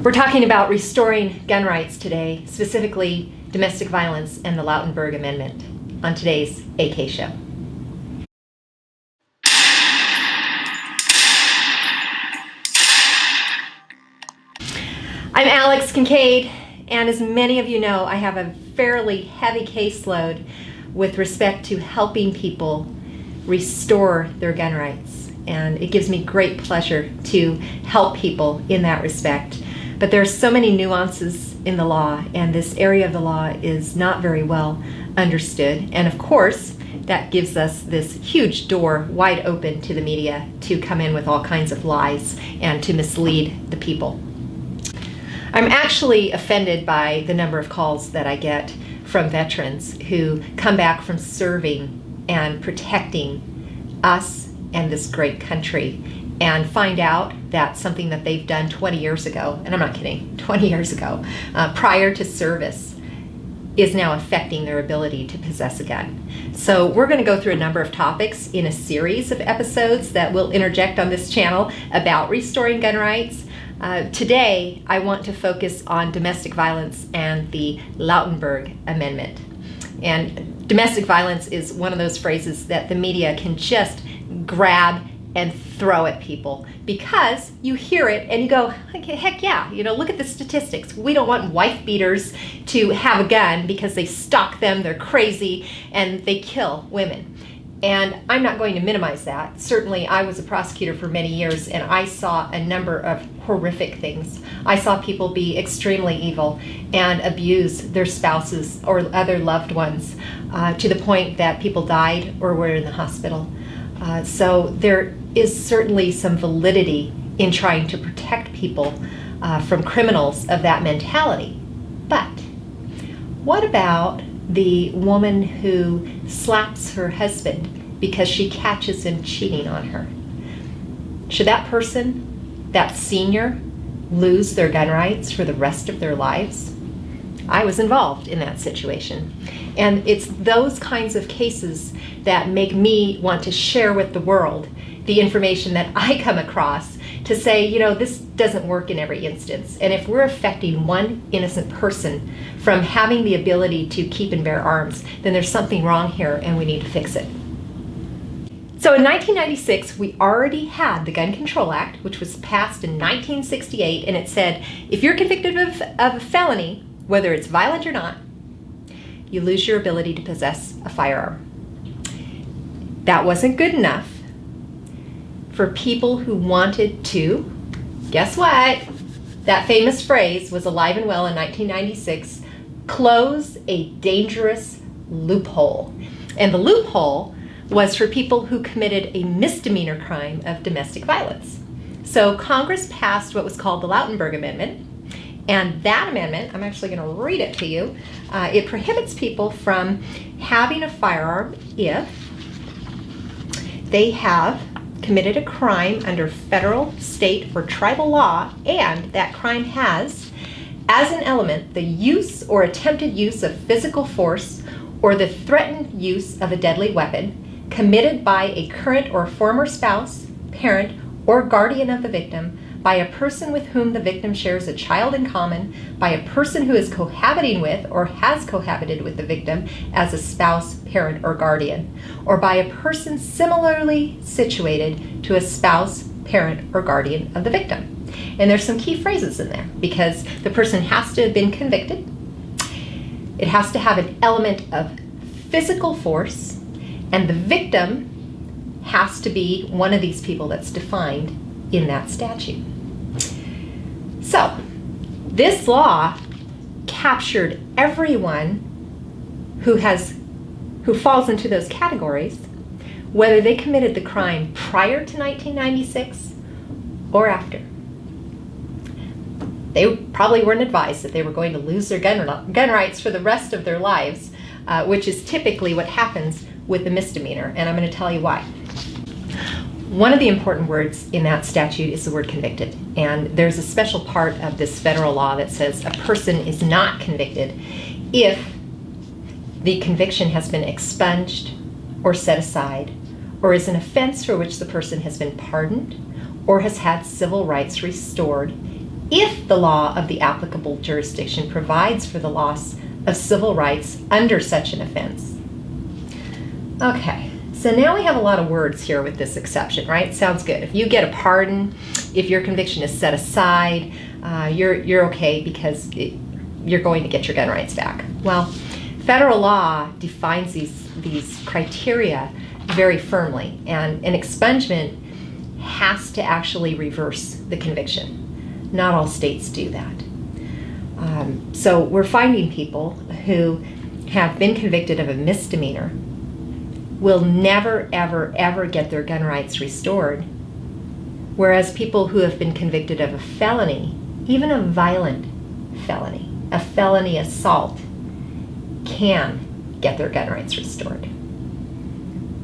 We're talking about restoring gun rights today, specifically domestic violence and the Lautenberg Amendment, on today's AK Show. I'm Alex Kincaid, and as many of you know, I have a fairly heavy caseload with respect to helping people restore their gun rights. And it gives me great pleasure to help people in that respect. But there are so many nuances in the law, and this area of the law is not very well understood. And of course, that gives us this huge door wide open to the media to come in with all kinds of lies and to mislead the people. I'm actually offended by the number of calls that I get from veterans who come back from serving and protecting us and this great country and find out that something that they've done 20 years ago, and I'm not kidding, 20 years ago, prior to service, is now affecting their ability to possess a gun. So we're going to go through a number of topics in a series of episodes that we'll interject on this channel about restoring gun rights. Today, I want to focus on domestic violence and the Lautenberg Amendment. And domestic violence is one of those phrases that the media can just grab and throw at people because you hear it and you go, heck yeah, look at the statistics. We don't want wife beaters to have a gun because they stalk them, they're crazy, and they kill women. And I'm not going to minimize that. Certainly, I was a prosecutor for many years, and I saw a number of horrific things. I saw people be extremely evil and abuse their spouses or other loved ones to the point that people died or were in the hospital. So there is certainly some validity in trying to protect people from criminals of that mentality. But what about the woman who slaps her husband because she catches him cheating on her? Should that person, that senior, lose their gun rights for the rest of their lives? I was involved in that situation. And it's those kinds of cases that make me want to share with the world the information that I come across to say, this doesn't work in every instance. And if we're affecting one innocent person from having the ability to keep and bear arms, then there's something wrong here and we need to fix it. So in 1996, we already had the Gun Control Act, which was passed in 1968, and it said, if you're convicted of a felony, whether it's violent or not, you lose your ability to possess a firearm. That wasn't good enough for people who wanted to, guess what? That famous phrase was alive and well in 1996, close a dangerous loophole. And the loophole was for people who committed a misdemeanor crime of domestic violence. So Congress passed what was called the Lautenberg Amendment, and that amendment, I'm actually going to read it to you, it prohibits people from having a firearm if they have committed a crime under federal, state, or tribal law, and that crime has, as an element, the use or attempted use of physical force or the threatened use of a deadly weapon committed by a current or former spouse, parent, or guardian of the victim, by a person with whom the victim shares a child in common, by a person who is cohabiting with or has cohabited with the victim as a spouse, parent, or guardian, or by a person similarly situated to a spouse, parent, or guardian of the victim. And there's some key phrases in there because the person has to have been convicted. It has to have an element of physical force, and the victim has to be one of these people that's defined in that statute. So, this law captured everyone who falls into those categories, whether they committed the crime prior to 1996 or after. They probably weren't advised that they were going to lose their gun rights for the rest of their lives, which is typically what happens with a misdemeanor, and I'm going to tell you why. One of the important words in that statute is the word convicted, and there's a special part of this federal law that says a person is not convicted if the conviction has been expunged or set aside, or is an offense for which the person has been pardoned or has had civil rights restored if the law of the applicable jurisdiction provides for the loss of civil rights under such an offense. Okay, so now we have a lot of words here with this exception, right? Sounds good. If you get a pardon, if your conviction is set aside, you're okay because you're going to get your gun rights back. Well, federal law defines these criteria very firmly, and an expungement has to actually reverse the conviction. Not all states do that. So we're finding people who have been convicted of a misdemeanor will never, ever, ever get their gun rights restored, whereas people who have been convicted of a felony, even a violent felony, a felony assault, can get their gun rights restored.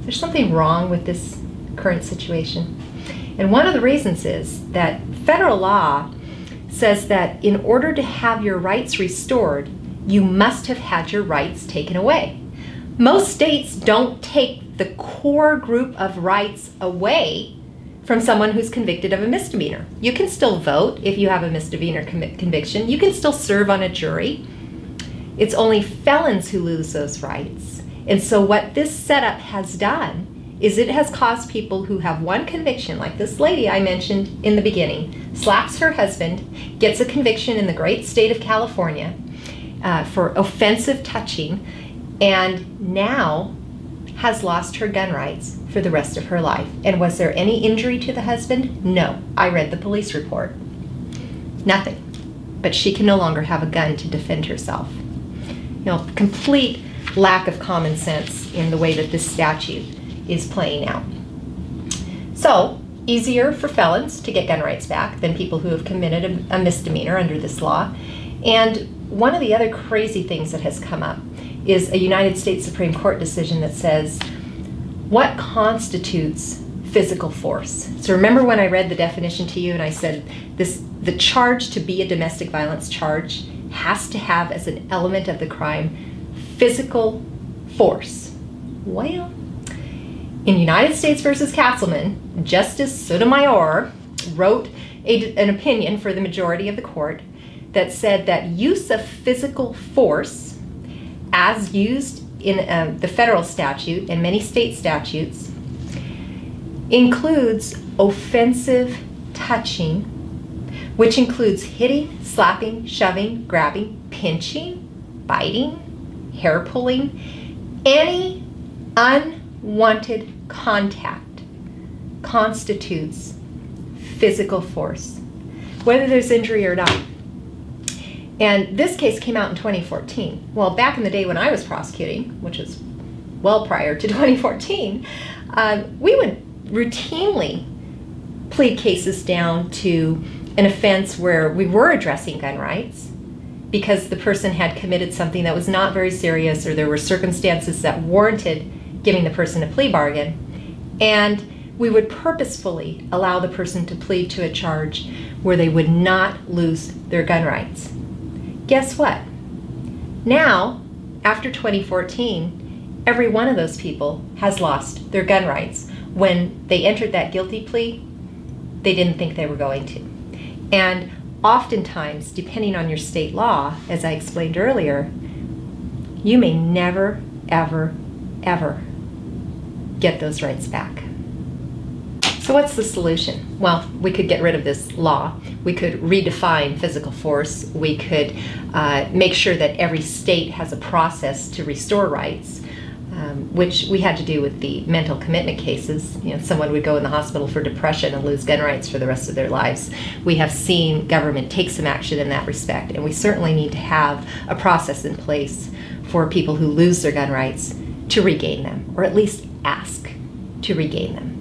There's something wrong with this current situation. And one of the reasons is that federal law says that in order to have your rights restored, you must have had your rights taken away. Most states don't take the core group of rights away from someone who's convicted of a misdemeanor. You can still vote if you have a misdemeanor conviction. You can still serve on a jury. It's only felons who lose those rights. And so what this setup has done is it has caused people who have one conviction, like this lady I mentioned in the beginning, slaps her husband, gets a conviction in the great state of California for offensive touching, and now has lost her gun rights for the rest of her life. And was there any injury to the husband? No. I read the police report. Nothing. But she can no longer have a gun to defend herself. You know, complete lack of common sense in the way that this statute is playing out. So, easier for felons to get gun rights back than people who have committed a misdemeanor under this law. And one of the other crazy things that has come up is a United States Supreme Court decision that says, what constitutes physical force? So remember when I read the definition to you and I said the charge to be a domestic violence charge has to have as an element of the crime physical force. Well, in United States versus Castleman, Justice Sotomayor wrote an opinion for the majority of the court that said that use of physical force as used in the federal statute and many state statutes includes offensive touching, which includes hitting, slapping, shoving, grabbing, pinching, biting, hair pulling. Any unwanted contact constitutes physical force, whether there's injury or not. And this case came out in 2014. Well, back in the day when I was prosecuting, which was well prior to 2014, we would routinely plead cases down to an offense where we were addressing gun rights because the person had committed something that was not very serious, or there were circumstances that warranted giving the person a plea bargain. And we would purposefully allow the person to plead to a charge where they would not lose their gun rights. Guess what? Now, after 2014, every one of those people has lost their gun rights. When they entered that guilty plea, they didn't think they were going to. And oftentimes, depending on your state law, as I explained earlier, you may never, ever, ever get those rights back. So what's the solution? Well, we could get rid of this law. We could redefine physical force. We could make sure that every state has a process to restore rights, which we had to do with the mental commitment cases. You know, someone would go in the hospital for depression and lose gun rights for the rest of their lives. We have seen government take some action in that respect, and we certainly need to have a process in place for people who lose their gun rights to regain them, or at least ask to regain them.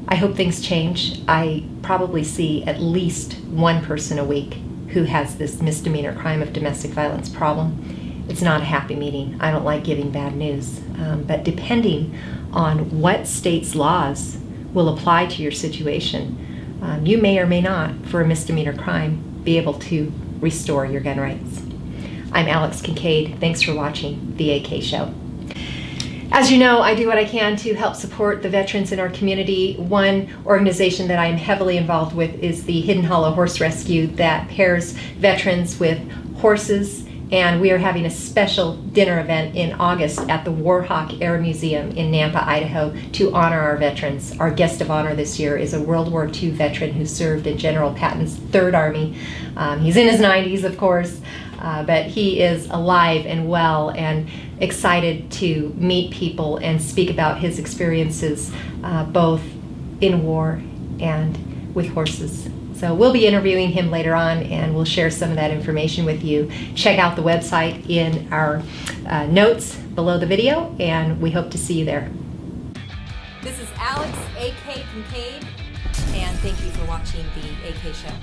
I hope things change. I probably see at least one person a week who has this misdemeanor crime of domestic violence problem. It's not a happy meeting. I don't like giving bad news. But depending on what state's laws will apply to your situation, you may or may not, for a misdemeanor crime, be able to restore your gun rights. I'm Alex Kincaid. Thanks for watching The AK Show. As you know, I do what I can to help support the veterans in our community. One organization that I am heavily involved with is the Hidden Hollow Horse Rescue that pairs veterans with horses, and we are having a special dinner event in August at the Warhawk Air Museum in Nampa, Idaho, to honor our veterans. Our guest of honor this year is a World War II veteran who served in General Patton's 3rd Army. He's in his 90s, of course, but he is alive and well and excited to meet people and speak about his experiences both in war and with horses. So we'll be interviewing him later on, and we'll share some of that information with you. Check out the website in our notes below the video, and we hope to see you there. This is Alex A.K. Kincaid, and thank you for watching the AK Show.